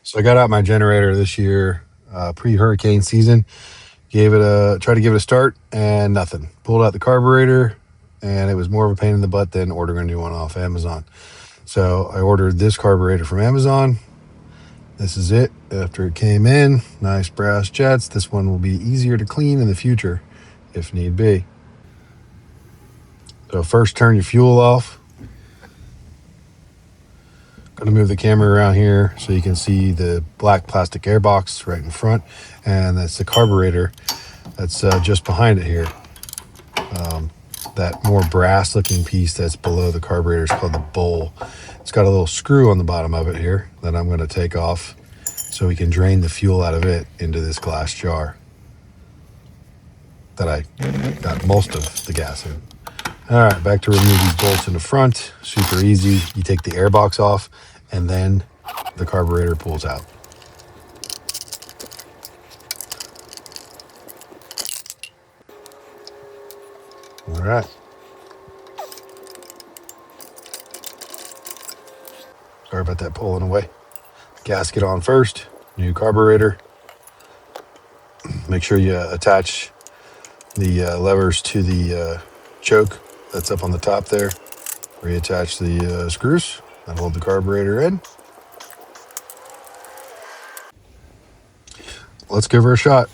So I got out my generator this year, pre-hurricane season. Tried to give it a start, and nothing. Pulled out the carburetor, and it was more of a pain in the butt than ordering a new one off Amazon. So I ordered this carburetor from Amazon. This is it after it came in. Nice brass jets. This one will be easier to clean in the future if need be. So first, turn your fuel off. Going to move the camera around here so you can see the black plastic airbox right in front, and that's the carburetor that's just behind it here. That more brass looking piece that's below the carburetor is called the bowl. It's got a little screw on the bottom of it here that I'm going to take off so we can drain the fuel out of it into this glass jar that I got most of the gas in. All right, back to remove these bolts in the front. Super easy. You take the airbox off, and then the carburetor pulls out. All right. Sorry about that pulling away. Gasket on first. New carburetor. Make sure you attach the levers to the choke that's up on the top there. Reattach the screws that hold the carburetor in. Let's give her a shot.